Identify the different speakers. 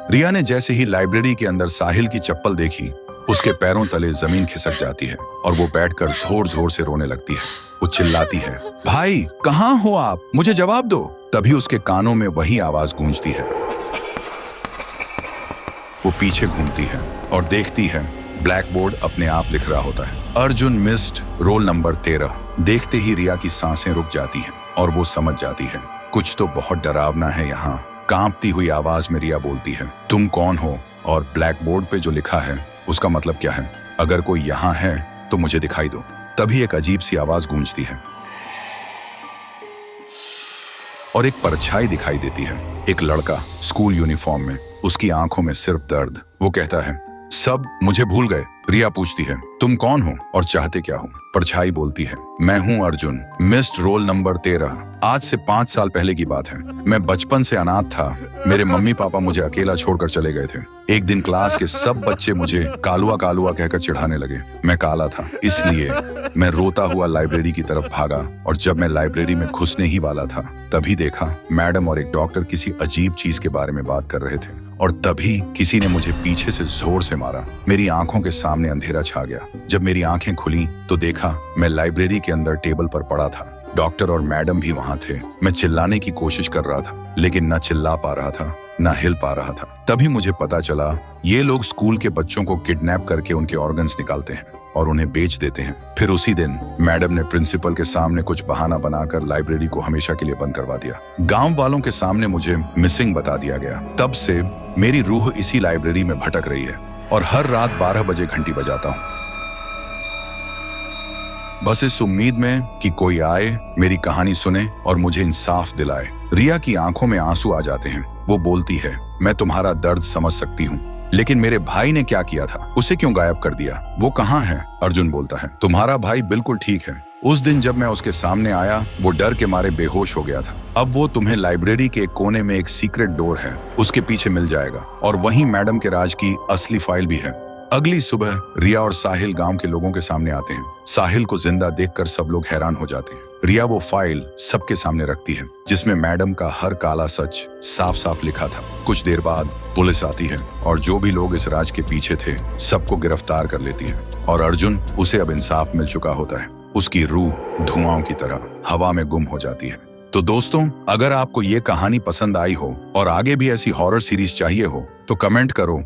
Speaker 1: रिया ने जैसे ही लाइब्रेरी के अंदर साहिल की चप्पल देखी, उसके पैरों तले जमीन खिसक जाती है और वो बैठकर जोर जोर से रोने लगती है। वो चिल्लाती है, भाई कहाँ हो आप, मुझे जवाब दो। तभी उसके कानों में वही आवाज गूंजती है। वो पीछे घूमती है और देखती है ब्लैक बोर्ड अपने आप लिख रहा होता है, अर्जुन मिस्ड रोल नंबर 13। देखते ही रिया की सांसें रुक जाती हैं और वो समझ जाती है कुछ तो बहुत डरावना है यहाँ। कांपती हुई आवाज में रिया बोलती है, तुम कौन हो और ब्लैक बोर्ड पे जो लिखा है उसका मतलब क्या है? अगर कोई यहाँ है तो मुझे दिखाई दो। तभी एक अजीब सी आवाज गूंजती है और एक परछाई दिखाई देती है। एक लड़का स्कूल यूनिफॉर्म में, उसकी आंखों में सिर्फ दर्द। वो कहता है, सब मुझे भूल गए। रिया पूछती है, तुम कौन हो और चाहते क्या हो? परछाई बोलती है, मैं हूँ अर्जुन, मिस्ड रोल नंबर 13। आज से 5 साल पहले की बात है। मैं बचपन से अनाथ था। मेरे मम्मी पापा मुझे अकेला छोड़कर चले गए थे। एक दिन क्लास के सब बच्चे मुझे कालुआ कालुआ कहकर चिढ़ाने लगे। मैं काला था, इसलिए मैं रोता हुआ लाइब्रेरी की तरफ भागा और जब मैं लाइब्रेरी में घुसने ही वाला था तभी देखा मैडम और एक डॉक्टर किसी अजीब चीज के बारे में बात कर रहे थे और तभी किसी ने मुझे पीछे से जोर से मारा। मेरी आंखों के सामने अंधेरा छा गया। जब मेरी आंखें खुली तो देखा मैं लाइब्रेरी के अंदर टेबल पर पड़ा था। डॉक्टर और मैडम भी वहां थे। मैं चिल्लाने की कोशिश कर रहा था लेकिन न चिल्ला पा रहा था न हिल पा रहा था। तभी मुझे पता चला ये लोग स्कूल के बच्चों को किडनैप करके उनके ऑर्गन्स निकालते हैं और उन्हें बेच देते हैं। फिर उसी दिन मैडम ने प्रिंसिपल के सामने कुछ बहाना बनाकर लाइब्रेरी को हमेशा के लिए बंद करवा दिया। गांव वालों के सामने मुझे मिसिंग बता दिया गया। तब से मेरी रूह इसी लाइब्रेरी में भटक रही है और हर रात 12 बजे घंटी बजाता हूँ, बस इस उम्मीद में कि कोई आए, मेरी कहानी सुने और मुझे इंसाफ दिलाए। रिया की आंखों में आंसू आ जाते हैं। वो बोलती है, मैं तुम्हारा दर्द समझ सकती हूँ, लेकिन मेरे भाई ने क्या किया था? उसे क्यों गायब कर दिया? वो कहाँ है? अर्जुन बोलता है, तुम्हारा भाई बिल्कुल ठीक है। उस दिन जब मैं उसके सामने आया वो डर के मारे बेहोश हो गया था। अब वो तुम्हें लाइब्रेरी के एक कोने में एक सीक्रेट डोर है, उसके पीछे मिल जाएगा और वहीं मैडम के राज की असली फाइल भी है। अगली सुबह रिया और साहिल गांव के लोगों के सामने आते हैं। साहिल को जिंदा देखकर सब लोग हैरान हो जाते हैं। रिया वो फाइल सबके सामने रखती है जिसमें मैडम का हर काला सच साफ साफ लिखा था। कुछ देर बाद पुलिस आती है और जो भी लोग इस राज के पीछे थे सबको गिरफ्तार कर लेती है और अर्जुन, उसे अब इंसाफ मिल चुका होता है। उसकी रूह धुआं की तरह हवा में गुम हो जाती है। तो दोस्तों, अगर आपको ये कहानी पसंद आई हो और आगे भी ऐसी हॉरर सीरीज चाहिए हो तो कमेंट करो